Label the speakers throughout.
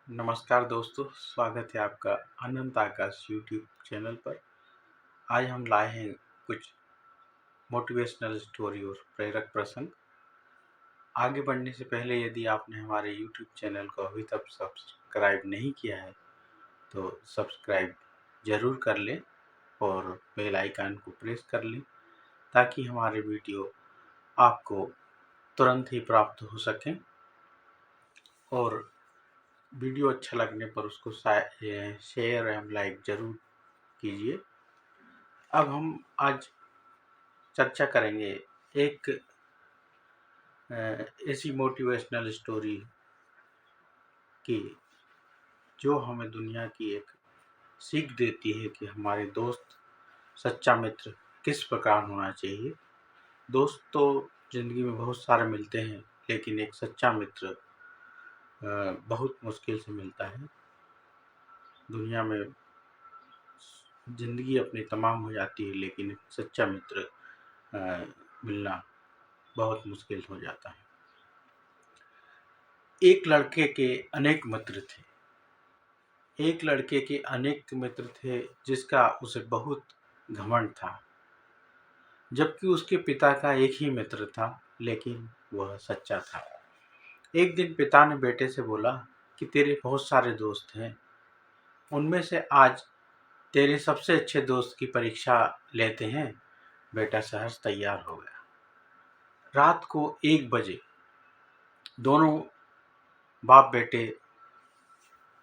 Speaker 1: नमस्कार दोस्तों, स्वागत है आपका अनंत आकाश यूट्यूब चैनल पर। आज हम लाए हैं कुछ मोटिवेशनल स्टोरी और प्रेरक प्रसंग। आगे बढ़ने से पहले यदि आपने हमारे यूट्यूब चैनल को अभी तक सब्सक्राइब नहीं किया है तो सब्सक्राइब ज़रूर कर लें और बेल आइकन को प्रेस कर लें ताकि हमारे वीडियो आपको तुरंत ही प्राप्त हो सकें। और वीडियो अच्छा लगने पर उसको शेयर एवं लाइक ज़रूर कीजिए। अब हम आज चर्चा करेंगे एक ऐसी मोटिवेशनल स्टोरी की जो हमें दुनिया की एक सीख देती है कि हमारे दोस्त, सच्चा मित्र किस प्रकार होना चाहिए। दोस्त तो ज़िंदगी में बहुत सारे मिलते हैं, लेकिन एक सच्चा मित्र बहुत मुश्किल से मिलता है। दुनिया में ज़िंदगी अपनी तमाम हो जाती है, लेकिन एक सच्चा मित्र मिलना बहुत मुश्किल हो जाता है। एक लड़के के अनेक मित्र थे। एक लड़के के अनेक मित्र थे जिसका उसे बहुत घमंड था, जबकि उसके पिता का एक ही मित्र था, लेकिन वह सच्चा था। एक दिन पिता ने बेटे से बोला कि तेरे बहुत सारे दोस्त हैं, उनमें से आज तेरे सबसे अच्छे दोस्त की परीक्षा लेते हैं। बेटा सहर्ष तैयार हो गया। रात को 1 बजे दोनों बाप बेटे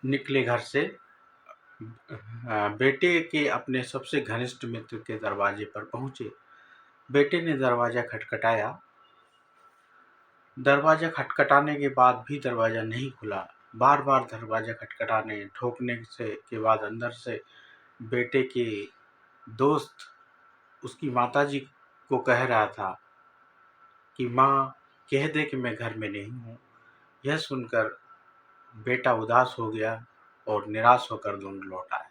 Speaker 1: निकले घर से। बेटे के अपने सबसे घनिष्ठ मित्र के दरवाजे पर पहुंचे। बेटे ने दरवाज़ा खटखटाया। दरवाज़ा खटखटाने के बाद भी दरवाज़ा नहीं खुला। बार बार दरवाज़ा खटखटाने ठोकने के बाद अंदर से बेटे के दोस्त उसकी माताजी को कह रहा था कि माँ, कह दे कि मैं घर में नहीं हूँ। यह सुनकर बेटा उदास हो गया और निराश होकर दोनों लौट आए।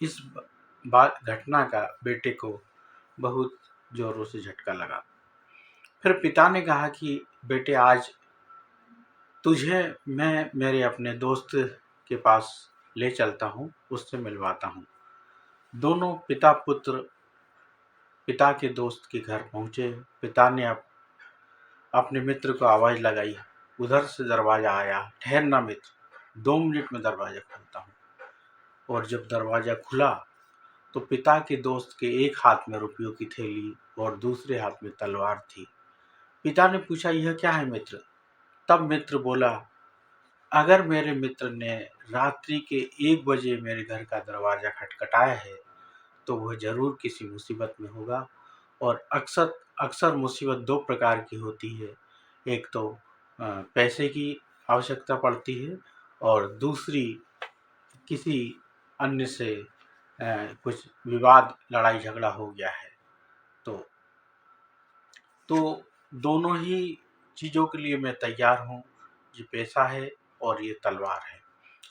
Speaker 1: इस घटना का बेटे को बहुत ज़ोरों से झटका लगा। फिर पिता ने कहा कि बेटे, आज तुझे मैं मेरे अपने दोस्त के पास ले चलता हूँ, उससे मिलवाता हूँ। दोनों पिता पुत्र पिता के दोस्त के घर पहुँचे। पिता ने अपने मित्र को आवाज़ लगाई। उधर से दरवाज़ा आया। ठहरना मित्र, 2 मिनट में दरवाज़ा खोलता हूँ। और जब दरवाज़ा खुला तो पिता के दोस्त के एक हाथ में रुपयों की थैली और दूसरे हाथ में तलवार थी। पिता ने पूछा, यह क्या है मित्र? तब मित्र बोला, अगर मेरे मित्र ने रात्रि के 1 बजे मेरे घर का दरवाज़ा खटखटाया है तो वह ज़रूर किसी मुसीबत में होगा। और अक्सर अक्सर मुसीबत 2 प्रकार की होती है। एक तो पैसे की आवश्यकता पड़ती है और दूसरी किसी अन्य से कुछ विवाद, लड़ाई झगड़ा हो गया है। तो दोनों ही चीज़ों के लिए मैं तैयार हूँ। ये पैसा है और ये तलवार है।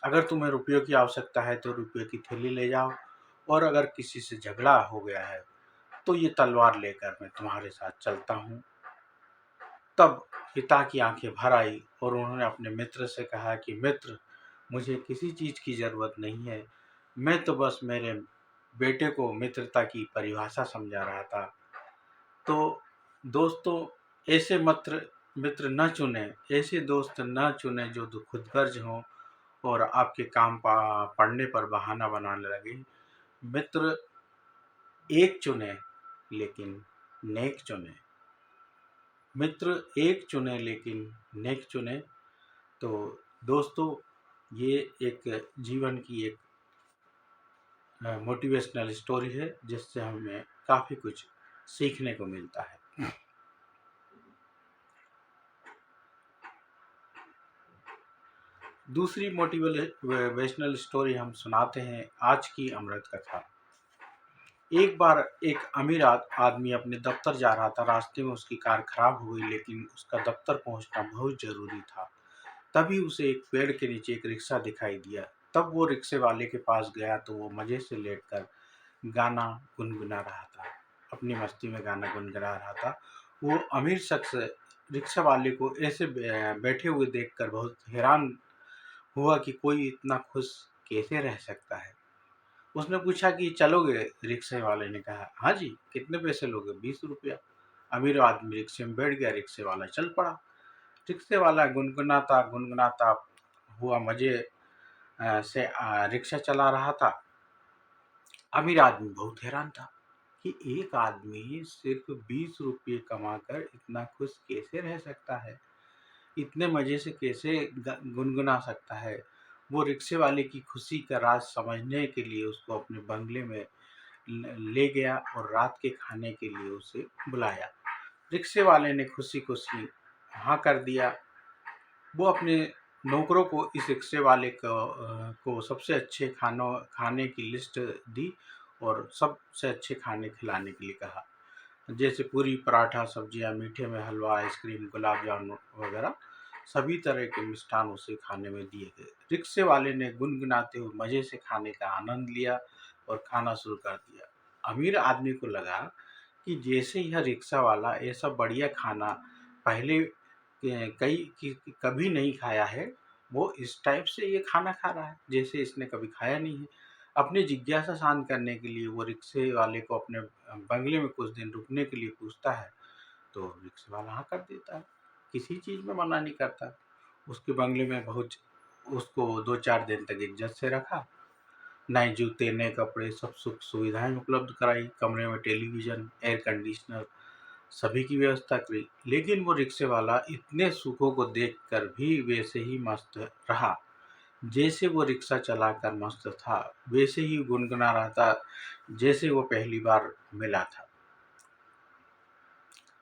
Speaker 1: अगर तुम्हें रुपयों की आवश्यकता है तो रुपयों की थैली ले जाओ, और अगर किसी से झगड़ा हो गया है तो ये तलवार लेकर मैं तुम्हारे साथ चलता हूँ। तब पिता की आंखें भर आई और उन्होंने अपने मित्र से कहा कि मित्र, मुझे किसी चीज़ की ज़रूरत नहीं है, मैं तो बस मेरे बेटे को मित्रता की परिभाषा समझा रहा था। तो दोस्तों, ऐसे मित्र न चुनें, ऐसे दोस्त न चुनें जो खुदगर्ज हों और आपके काम पड़ने पर बहाना बनाने लगे। मित्र एक चुनें, लेकिन नेक चुनें। मित्र एक चुनें, लेकिन नेक चुनें। तो दोस्तों, ये एक जीवन की एक मोटिवेशनल स्टोरी है जिससे हमें काफ़ी कुछ सीखने को मिलता है। दूसरी मोटिवेशनल स्टोरी हम सुनाते हैं, आज की अमृत कथा। एक बार एक अमीर आदमी अपने दफ्तर जा रहा था। रास्ते में उसकी कार खराब हो गई, लेकिन उसका दफ्तर पहुंचना बहुत ज़रूरी था। तभी उसे एक पेड़ के नीचे एक रिक्शा दिखाई दिया। तब वो रिक्शे वाले के पास गया तो वो मज़े से लेटकर गाना गुनगुना रहा था, अपनी मस्ती में गाना गुनगुना रहा था। वो अमीर शख्स रिक्शा वाले को ऐसे बैठे हुए देखकर बहुत हैरान हुआ कि कोई इतना खुश कैसे रह सकता है। उसने पूछा कि चलोगे? रिक्शे वाले ने कहा, हाँ जी, कितने पैसे लोगे? 20 रुपया। अमीर आदमी रिक्शे में बैठ गया, रिक्शे वाला चल पड़ा। रिक्शे वाला गुनगुनाता गुनगुनाता हुआ मजे से रिक्शा चला रहा था। अमीर आदमी बहुत हैरान था कि एक आदमी सिर्फ 20 रुपये कमाकर इतना खुश कैसे रह सकता है, इतने मजे से कैसे गुनगुना सकता है। वो रिक्शे वाले की खुशी का राज समझने के लिए उसको अपने बंगले में ले गया और रात के खाने के लिए उसे बुलाया। रिक्शे वाले ने खुशी खुशी हाँ कर दिया। वो अपने नौकरों को इस रिक्शे वाले को सबसे अच्छे खाने की लिस्ट दी और सबसे अच्छे खाने खिलाने के लिए कहा, जैसे पूरी, पराठा, सब्जियां, मीठे में हलवा, आइसक्रीम, गुलाब जामुन वगैरह सभी तरह के मिष्ठान उसे खाने में दिए गए। रिक्शे वाले ने गुनगुनाते हुए मजे से खाने का आनंद लिया और खाना शुरू कर दिया। अमीर आदमी को लगा कि जैसे यह रिक्शा वाला ऐसा बढ़िया खाना पहले कभी नहीं खाया है। वो इस टाइप से ये खाना खा रहा है जैसे इसने कभी खाया नहीं है। अपनी जिज्ञासा शांत करने के लिए वो रिक्शे वाले को अपने बंगले में कुछ दिन रुकने के लिए पूछता है, तो रिक्शे वाला हाँ कर देता है, किसी चीज़ में मना नहीं करता। उसके बंगले में बहुत उसको 2-4 दिन तक इज्जत से रखा। नए जूते, नए कपड़े, सब सुख सुविधाएं उपलब्ध कराई। कमरे में टेलीविज़न, एयर कंडीशनर सभी की व्यवस्था करी। लेकिन वो रिक्शे वाला इतने सुखों को देखकर भी वैसे ही मस्त रहा जैसे वो रिक्शा चलाकर मस्त था, वैसे ही गुनगुना रहा था जैसे वो पहली बार मिला था।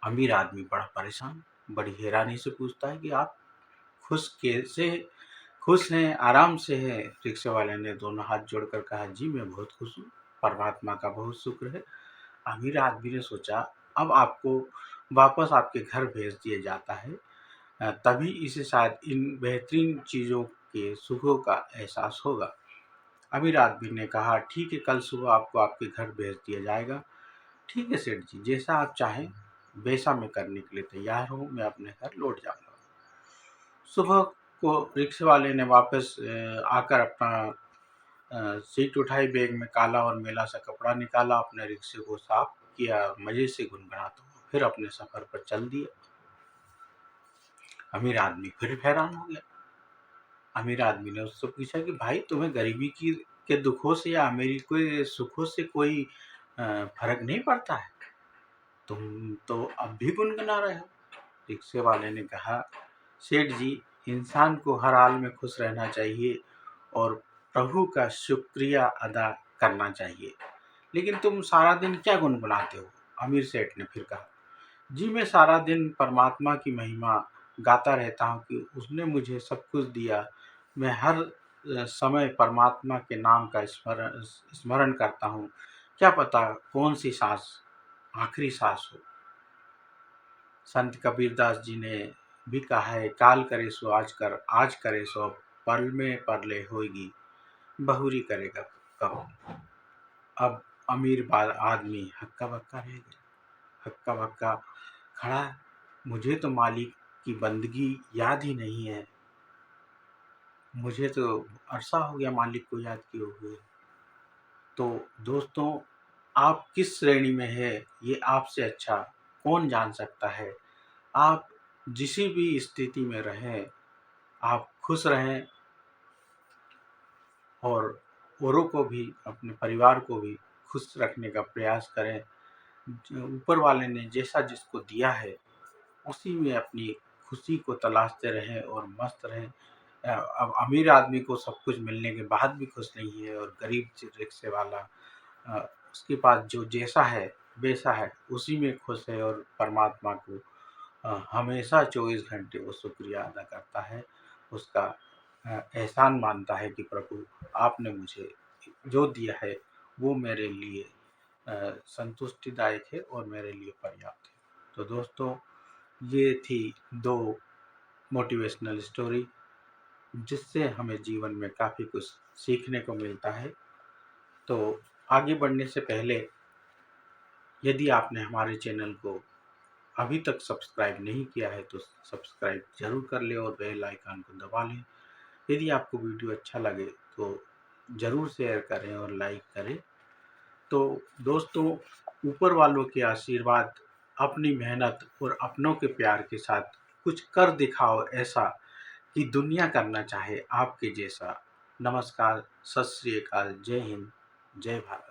Speaker 1: अमीर आदमी बड़ा परेशान, बड़ी हैरानी से पूछता है कि आप खुश कैसे खुश हैं, आराम से हैं? रिक्शे वाले ने दोनों हाथ जोड़कर कहा, जी मैं बहुत खुश हूँ, परमात्मा का बहुत शुक्र है। अमीर आदमी ने सोचा, अब आपको वापस आपके घर भेज दिया जाता है, तभी इसे शायद इन बेहतरीन चीज़ों के सुखों का एहसास होगा। अमीर आदमी ने कहा, ठीक है, कल सुबह आपको आपके घर भेज दिया जाएगा। ठीक है सेठ जी, जैसा आप चाहें वैसा मैं करने के लिए तैयार हूँ, मैं अपने घर लौट जाऊँगा। सुबह को रिक्शे वाले ने वापस आकर अपना सीट उठाई, बैग में काला और मैला सा कपड़ा निकाला, अपने रिक्शे को साफ किया, मजे से गुनगुनाता हुआ फिर अपने सफर पर चल दिया। अमीर आदमी फिर हैरान हो गया। अमीर आदमी ने उससे पूछा कि भाई, तुम्हें गरीबी की के दुखों से या अमीरी के सुखों से कोई फर्क नहीं पड़ता है? तुम तो अब भी गुनगुना रहे हो। रिक्शे वाले ने कहा, सेठ जी, इंसान को हर हाल में खुश रहना चाहिए और प्रभु का शुक्रिया अदा करना चाहिए। लेकिन तुम सारा दिन क्या गुनगुनाते हो? अमीर सेठ ने फिर कहा, जी मैं सारा दिन परमात्मा की महिमा गाता रहता हूँ कि उसने मुझे सब कुछ दिया। मैं हर समय परमात्मा के नाम का स्मरण स्मरण करता हूँ। क्या पता कौन सी सांस आखिरी सांस हो। संत कबीरदास जी ने भी कहा है, काल करे सो आज करे सो पल में परले होगी, बहुरी करेगा कब। अब आदमी हक्का बक्का रह गया, हक्का बक्का खड़ा। मुझे तो मालिक की बंदगी याद ही नहीं है, मुझे तो अरसा हो गया मालिक को याद किए हुए। तो दोस्तों, आप किस श्रेणी में है ये आपसे अच्छा कौन जान सकता है। आप जिस भी स्थिति में रहें, आप खुश रहें और औरों को भी, अपने परिवार को भी खुश रखने का प्रयास करें। ऊपर वाले ने जैसा जिसको दिया है उसी में अपनी खुशी को तलाशते रहें और मस्त रहें। अब अमीर आदमी को सब कुछ मिलने के बाद भी खुश नहीं है और गरीब रिक्शे वाला उसके पास जो जैसा है वैसा है, उसी में खुश है और परमात्मा को हमेशा 24 घंटे वो शुक्रिया अदा करता है। उसका एहसान मानता है कि प्रभु, आपने मुझे जो दिया है वो मेरे लिए संतुष्टिदायक है और मेरे लिए पर्याप्त है। तो दोस्तों, ये थी 2 मोटिवेशनल स्टोरी जिससे हमें जीवन में काफ़ी कुछ सीखने को मिलता है। तो आगे बढ़ने से पहले, यदि आपने हमारे चैनल को अभी तक सब्सक्राइब नहीं किया है तो सब्सक्राइब ज़रूर कर लें और बेल आइकन को दबा लें, यदि आपको वीडियो अच्छा लगे तो ज़रूर शेयर करें और लाइक करें। तो दोस्तों, ऊपर वालों के आशीर्वाद, अपनी मेहनत और अपनों के प्यार के साथ कुछ कर दिखाओ ऐसा कि दुनिया करना चाहे आपके जैसा। नमस्कार, सत श्री अकाल, जय हिंद, जय भारत।